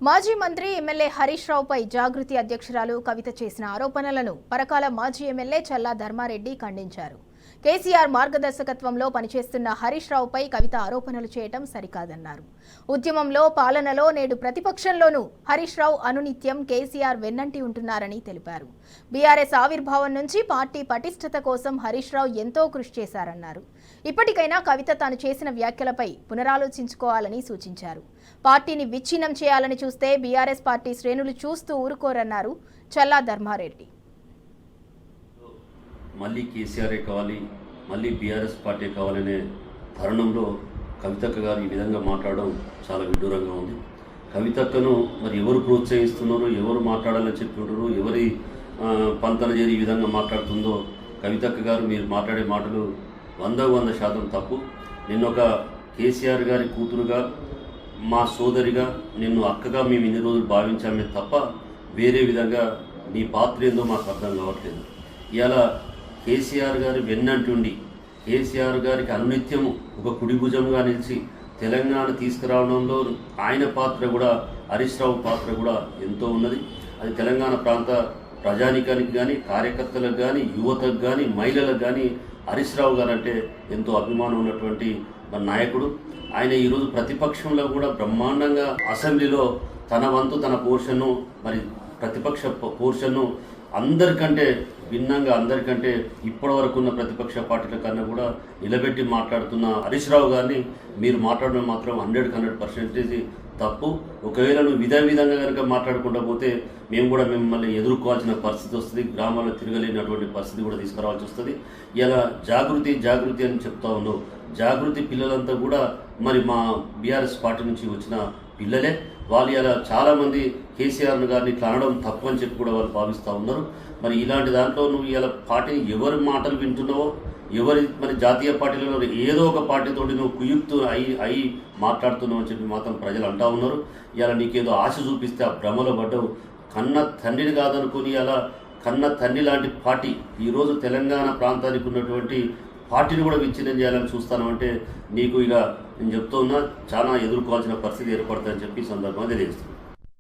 మాజీ మంత్రి ఎమ్మెల్యే హరీష్ రావుపై జాగృతి అధ్యక్షురాలు కవిత చేసిన ఆరోపణలను పరకాల మాజీ ఎమ్మెల్యే చల్లా ధర్మారెడ్డి ఖండించారు. కేసీఆర్ మార్గదర్శకత్వంలో పనిచేస్తున్న హరీష్ రావుపై కవిత ఆరోపణలు చేయడం సరికాదన్నారు. ఉద్యమంలో పాలనలో నేడు ప్రతిపక్షంలోనూ హరీష్ రావు అనునిత్యం కేసీఆర్ వెన్నంటి ఉంటున్నారని తెలిపారు. బీఆర్ఎస్ ఆవిర్భావం నుంచి పార్టీ పటిష్టత కోసం హరీష్ రావు ఎంతో కృషి చేశారన్నారు. ఇప్పటికైనా కవిత తాను చేసిన వ్యాఖ్యలపై పునరాలోచించుకోవాలని సూచించారు. పార్టీని విచ్ఛిన్నం చేయాలని చూస్తే బీఆర్ఎస్ పార్టీ శ్రేణులు చూస్తూ ఊరుకోరన్నారు చల్లా ధర్మారెడ్డి. మళ్ళీ కేసీఆర్ కావాలి, మళ్ళీ బీఆర్ఎస్ పార్టీ కావాలనే తరుణంలో కవితక్క గారు ఈ విధంగా మాట్లాడడం చాలా విడ్డూరంగా ఉంది. కవితక్కను మరి ఎవరు ప్రోత్సహిస్తున్నారో, ఎవరు మాట్లాడాలని చెప్తుంటారో, ఎవరి పంతన చేరి ఈ విధంగా మాట్లాడుతుందో కవితక్క గారు మీరు మాట్లాడే మాటలు 100% తప్పు. నిన్నొక కేసీఆర్ గారి కూతురుగా, మా సోదరిగా, నిన్ను అక్కగా మేము ఇన్ని రోజులు భావించామే తప్ప వేరే విధంగా నీ పాత్ర ఏందో మాకు అర్థం కావట్లేదు. ఇలా కేసీఆర్ గారి వెన్నంటుండి కేసీఆర్ గారికి అనునిత్యము ఒక కుడిభుజంగా నిలిచి తెలంగాణ తీసుకురావడంలో ఆయన పాత్ర కూడా, హరీష్ రావు పాత్ర కూడా ఎంతో ఉన్నది. అది తెలంగాణ ప్రాంత ప్రజానికానికి కానీ, కార్యకర్తలకు కానీ, యువతకు కానీ, మహిళలకు కానీ హరీష్ రావు గారు అంటే ఎంతో అభిమానం ఉన్నటువంటి మన నాయకుడు. ఆయన ఈరోజు ప్రతిపక్షంలో కూడా బ్రహ్మాండంగా అసెంబ్లీలో తన వంతు తన పోర్షన్ను, మరి ప్రతిపక్ష పోర్షన్ను అందరికంటే భిన్నంగా, అందరికంటే ఇప్పటి వరకు ఉన్న ప్రతిపక్ష పార్టీల కన్నా కూడా నిలబెట్టి మాట్లాడుతున్న హరీష్ రావు గారిని మీరు మాట్లాడడం మాత్రం 100% తప్పు. ఒకవేళ నువ్వు విధంగా కనుక మాట్లాడుకుంటూ పోతే మేము కూడా మిమ్మల్ని ఎదుర్కోవాల్సిన పరిస్థితి వస్తుంది. గ్రామాల్లో తిరగలేనటువంటి పరిస్థితి కూడా తీసుకురావాల్సి వస్తుంది. ఇలా జాగృతి అని చెప్తా ఉన్నావు. జాగృతి పిల్లలంతా కూడా మరి మా బీఆర్ఎస్ పార్టీ నుంచి వచ్చిన పిల్లలే. వాళ్ళు ఇలా చాలామంది కేసీఆర్ గారిని ఇట్లా అనడం తప్పు అని చెప్పి కూడా వాళ్ళు భావిస్తూ ఉన్నారు. మరి ఇలాంటి దాంట్లో నువ్వు ఇలా పార్టీని ఎవరి మాటలు వింటున్నావో, ఎవరి మరి జాతీయ పార్టీలలో ఏదో ఒక పార్టీతోటి నువ్వు కుయుక్తు అయి మాట్లాడుతున్నావు అని చెప్పి మాత్రం ప్రజలు అంటూ ఉన్నారు. ఇలా నీకేదో ఆశ చూపిస్తే ఆ భ్రమలో పడ్డవు. కన్న తండ్రిని కాదనుకుని అలా కన్న తండ్రి లాంటి పార్టీ ఈరోజు తెలంగాణ ప్రాంతానికి ఉన్నటువంటి పార్టీని కూడా విచ్ఛిన్నం చేయాలని చూస్తాను అంటే నీకు ఇక నేను చెప్తూ ఉన్నా చాలా ఎదుర్కోవాల్సిన పరిస్థితి ఏర్పడుతుందని చెప్పి సందర్భంగా తెలియజేస్తున్నాను.